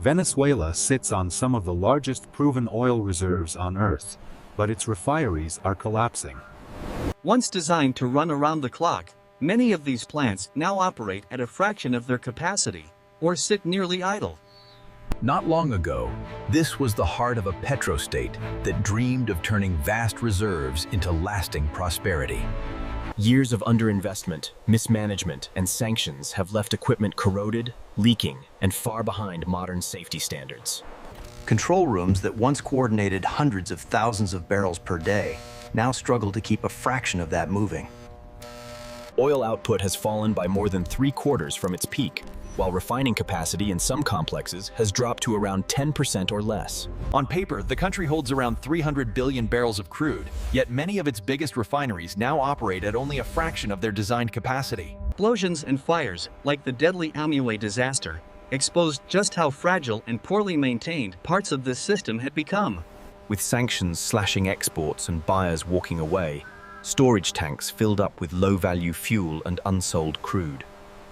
Venezuela sits on some of the largest proven oil reserves on Earth, but its refineries are collapsing. Once designed to run around the clock, many of these plants now operate at a fraction of their capacity, or sit nearly idle. Not long ago, this was the heart of a petrostate that dreamed of turning vast reserves into lasting prosperity. Years of underinvestment, mismanagement, and sanctions have left equipment corroded, leaking, and far behind modern safety standards. Control rooms that once coordinated hundreds of thousands of barrels per day now struggle to keep a fraction of that moving. Oil output has fallen by more than 3/4 from its peak, while refining capacity in some complexes has dropped to around 10% or less. On paper, the country holds around 300 billion barrels of crude, yet many of its biggest refineries now operate at only a fraction of their designed capacity. Explosions and fires, like the deadly Amuay disaster, exposed just how fragile and poorly maintained parts of this system had become. With sanctions slashing exports and buyers walking away, storage tanks filled up with low-value fuel and unsold crude.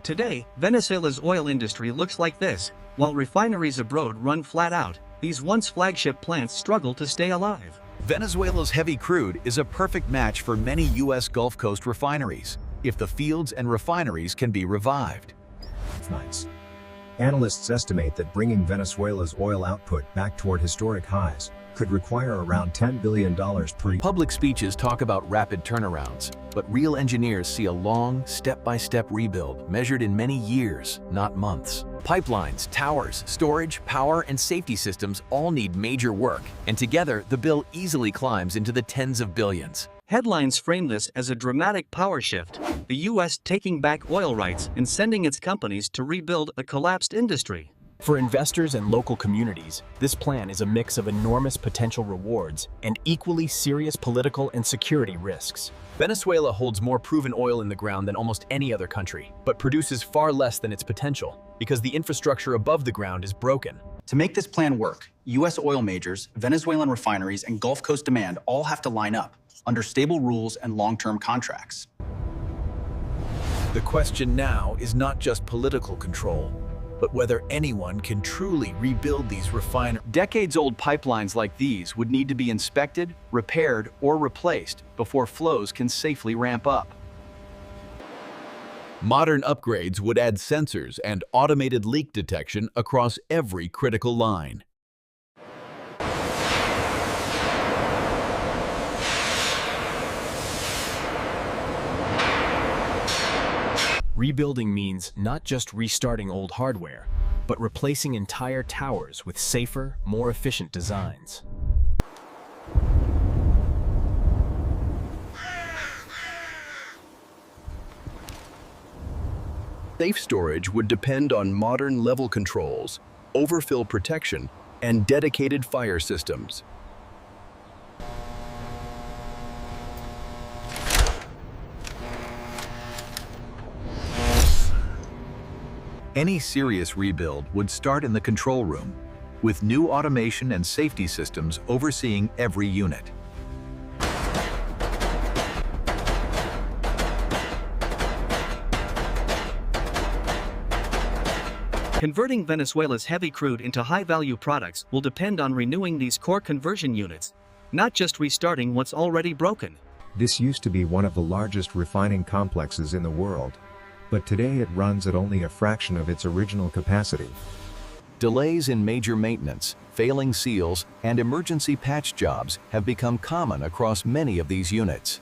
Today, Venezuela's oil industry looks like this. While refineries abroad run flat out, these once flagship plants struggle to stay alive. Venezuela's heavy crude is a perfect match for many U.S. Gulf Coast refineries, if the fields and refineries can be revived. Nice. Analysts estimate that bringing Venezuela's oil output back toward historic highs could require around $10 billion per year. Public speeches talk about rapid turnarounds, but real engineers see a long, step-by-step rebuild measured in many years, not months. Pipelines, towers, storage, power, and safety systems all need major work, and together the bill easily climbs into the tens of billions. Headlines frame this as a dramatic power shift, the U.S. taking back oil rights and sending its companies to rebuild a collapsed industry. For investors and local communities, this plan is a mix of enormous potential rewards and equally serious political and security risks. Venezuela holds more proven oil in the ground than almost any other country, but produces far less than its potential because the infrastructure above the ground is broken. To make this plan work, U.S. oil majors, Venezuelan refineries, and Gulf Coast demand all have to line up under stable rules and long-term contracts. The question now is not just political control, but whether anyone can truly rebuild these refineries. Decades-old pipelines like these would need to be inspected, repaired, or replaced before flows can safely ramp up. Modern upgrades would add sensors and automated leak detection across every critical line. Rebuilding means not just restarting old hardware, but replacing entire towers with safer, more efficient designs. Safe storage would depend on modern level controls, overfill protection, and dedicated fire systems. Any serious rebuild would start in the control room, with new automation and safety systems overseeing every unit. Converting Venezuela's heavy crude into high-value products will depend on renewing these core conversion units, not just restarting what's already broken. This used to be one of the largest refining complexes in the world, but today it runs at only a fraction of its original capacity. Delays in major maintenance, failing seals, and emergency patch jobs have become common across many of these units.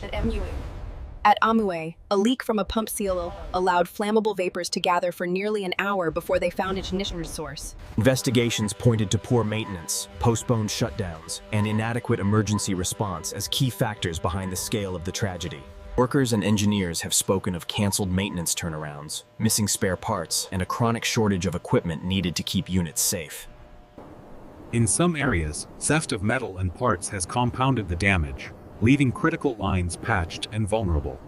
At Amuay, a leak from a pump seal allowed flammable vapors to gather for nearly an hour before they found its ignition source. Investigations pointed to poor maintenance, postponed shutdowns, and inadequate emergency response as key factors behind the scale of the tragedy. Workers and engineers have spoken of canceled maintenance turnarounds, missing spare parts, and a chronic shortage of equipment needed to keep units safe. In some areas, theft of metal and parts has compounded the damage, leaving critical lines patched and vulnerable.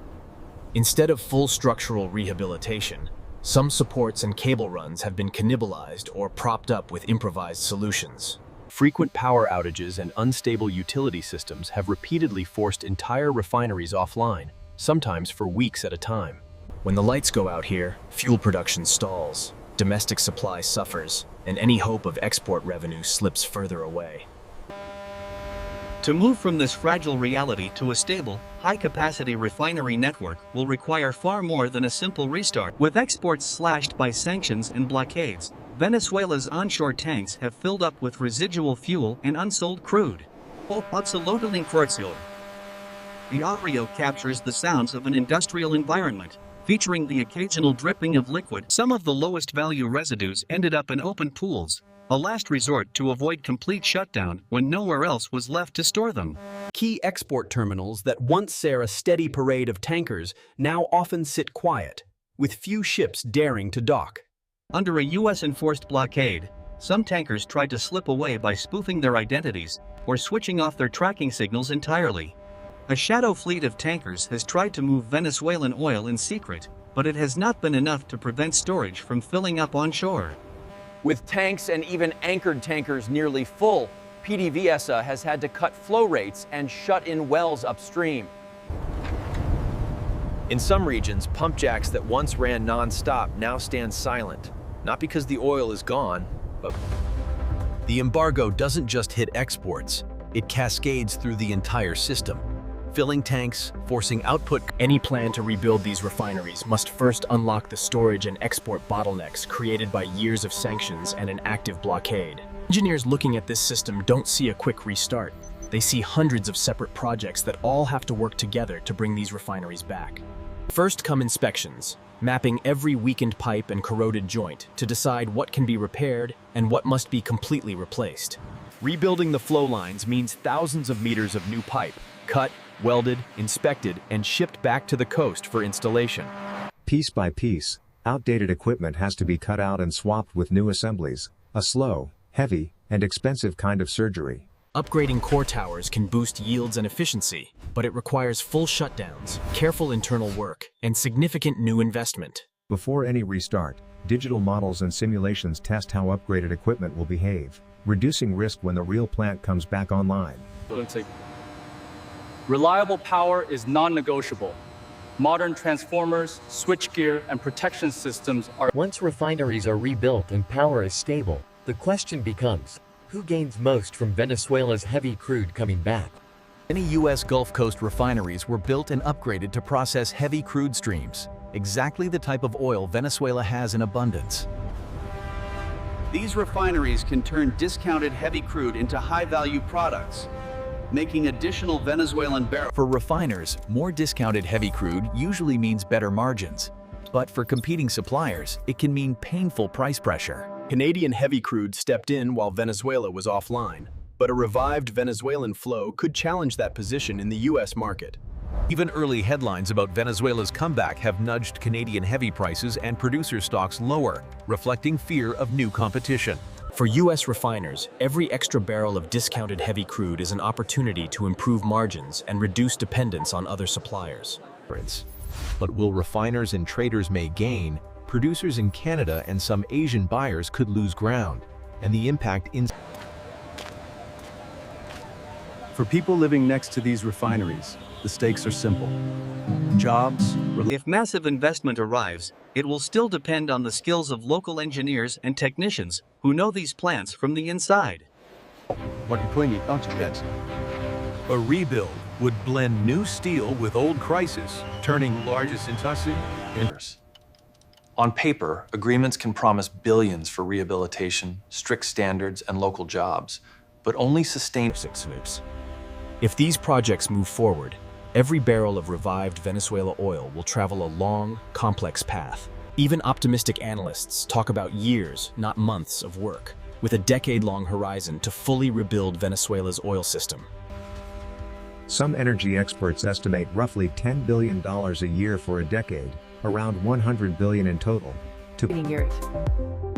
Instead of full structural rehabilitation, some supports and cable runs have been cannibalized or propped up with improvised solutions. Frequent power outages and unstable utility systems have repeatedly forced entire refineries offline, sometimes for weeks at a time. When the lights go out here, fuel production stalls, domestic supply suffers, and any hope of export revenue slips further away. To move from this fragile reality to a stable, high-capacity refinery network will require far more than a simple restart. With exports slashed by sanctions and blockades, Venezuela's onshore tanks have filled up with residual fuel and unsold crude. The audio captures the sounds of an industrial environment, featuring the occasional dripping of liquid. Some of the lowest value residues ended up in open pools, a last resort to avoid complete shutdown when nowhere else was left to store them. Key export terminals that once saw a steady parade of tankers now often sit quiet, with few ships daring to dock. Under a U.S.-enforced blockade, some tankers tried to slip away by spoofing their identities or switching off their tracking signals entirely. A shadow fleet of tankers has tried to move Venezuelan oil in secret, but it has not been enough to prevent storage from filling up onshore. With tanks and even anchored tankers nearly full, PDVSA has had to cut flow rates and shut in wells upstream. In some regions, pump jacks that once ran non-stop now stand silent, not because the oil is gone, but the embargo doesn't just hit exports, it cascades through the entire system, filling tanks, forcing output. Any plan to rebuild these refineries must first unlock the storage and export bottlenecks created by years of sanctions and an active blockade. Engineers looking at this system don't see a quick restart. They see hundreds of separate projects that all have to work together to bring these refineries back. First come inspections, mapping every weakened pipe and corroded joint to decide what can be repaired and what must be completely replaced. Rebuilding the flow lines means thousands of meters of new pipe, cut, welded, inspected, and shipped back to the coast for installation. Piece by piece, outdated equipment has to be cut out and swapped with new assemblies, a slow, heavy, and expensive kind of surgery. Upgrading core towers can boost yields and efficiency, but it requires full shutdowns, careful internal work, and significant new investment. Before any restart, digital models and simulations test how upgraded equipment will behave, reducing risk when the real plant comes back online. Reliable power is non-negotiable. Modern transformers, switchgear, and protection systems are... Once refineries are rebuilt and power is stable, the question becomes, who gains most from Venezuela's heavy crude coming back? Many U.S. Gulf Coast refineries were built and upgraded to process heavy crude streams, exactly the type of oil Venezuela has in abundance. These refineries can turn discounted heavy crude into high-value products, making additional Venezuelan barrels. For refiners, more discounted heavy crude usually means better margins. But for competing suppliers, it can mean painful price pressure. Canadian heavy crude stepped in while Venezuela was offline, but a revived Venezuelan flow could challenge that position in the U.S. market. Even early headlines about Venezuela's comeback have nudged Canadian heavy prices and producer stocks lower, reflecting fear of new competition. For U.S. refiners, every extra barrel of discounted heavy crude is an opportunity to improve margins and reduce dependence on other suppliers. But will refiners and traders may gain, producers in Canada and some Asian buyers could lose ground, and the impact in... For people living next to these refineries, the stakes are simple. Jobs. If massive investment arrives, it will still depend on the skills of local engineers and technicians who know these plants from the inside. A rebuild would blend new steel with old crisis, turning largest into... On paper, agreements can promise billions for rehabilitation, strict standards, and local jobs, but only sustain... If these projects move forward, every barrel of revived Venezuela oil will travel a long, complex path. Even optimistic analysts talk about years, not months of work, with a decade-long horizon to fully rebuild Venezuela's oil system. Some energy experts estimate roughly $10 billion a year for a decade, around $100 billion in total.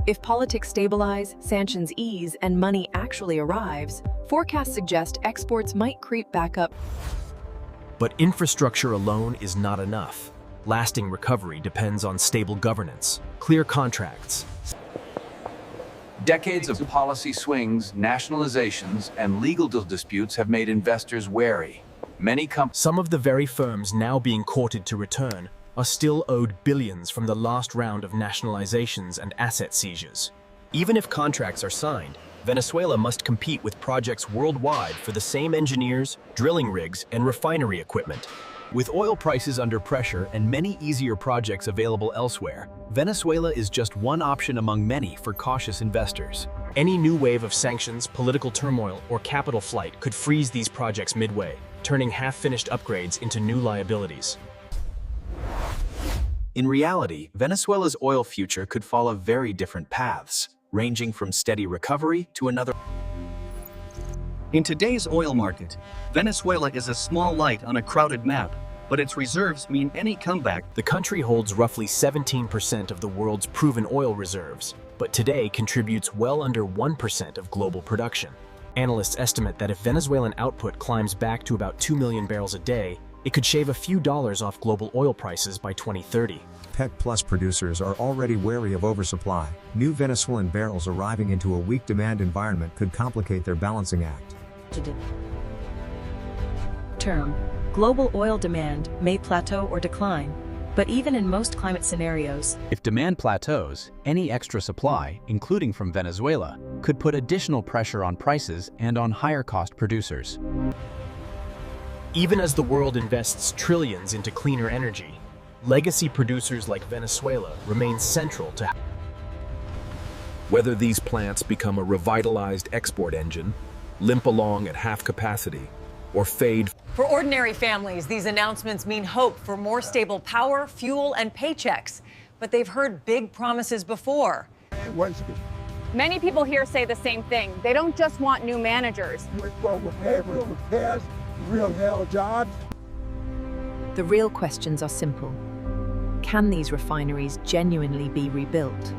If politics stabilize, sanctions ease, and money actually arrives, forecasts suggest exports might creep back up. But infrastructure alone is not enough. Lasting recovery depends on stable governance, clear contracts. Decades of policy swings, nationalizations, and legal disputes have made investors wary. Some of the very firms now being courted to return are still owed billions from the last round of nationalizations and asset seizures. Even if contracts are signed, Venezuela must compete with projects worldwide for the same engineers, drilling rigs, and refinery equipment. With oil prices under pressure and many easier projects available elsewhere, Venezuela is just one option among many for cautious investors. Any new wave of sanctions, political turmoil, or capital flight could freeze these projects midway, turning half-finished upgrades into new liabilities. In reality, Venezuela's oil future could follow very different paths, ranging from steady recovery to another. In today's oil market, Venezuela is a small light on a crowded map, but its reserves mean any comeback. The country holds roughly 17% of the world's proven oil reserves, but today contributes well under 1% of global production. Analysts estimate that if Venezuelan output climbs back to about 2 million barrels a day, it could shave a few dollars off global oil prices by 2030. PET+ producers are already wary of oversupply. New Venezuelan barrels arriving into a weak demand environment could complicate their balancing act. Term, global oil demand may plateau or decline, but even in most climate scenarios, if demand plateaus, any extra supply, including from Venezuela, could put additional pressure on prices and on higher-cost producers. Even as the world invests trillions into cleaner energy, legacy producers like Venezuela remain central to whether these plants become a revitalized export engine, limp along at half capacity, or fade. For ordinary families, these announcements mean hope for more stable power, fuel, and paychecks. But they've heard big promises before. Many people here say the same thing. They don't just want new managers. real jobs. The real questions are simple. Can these refineries genuinely be rebuilt?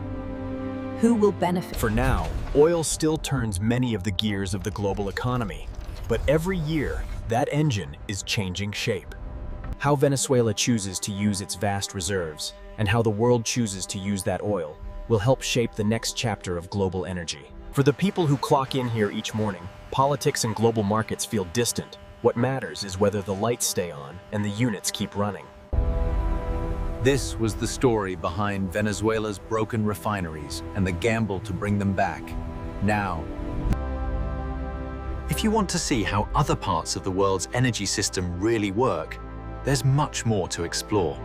Who will benefit? For now, oil still turns many of the gears of the global economy. But every year, that engine is changing shape. How Venezuela chooses to use its vast reserves, and how the world chooses to use that oil, will help shape the next chapter of global energy. For the people who clock in here each morning, politics and global markets feel distant. What matters is whether the lights stay on and the units keep running. This was the story behind Venezuela's broken refineries and the gamble to bring them back. Now, if you want to see how other parts of the world's energy system really work, there's much more to explore.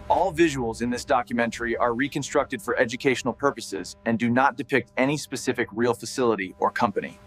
All visuals in this documentary are reconstructed for educational purposes and do not depict any specific real facility or company.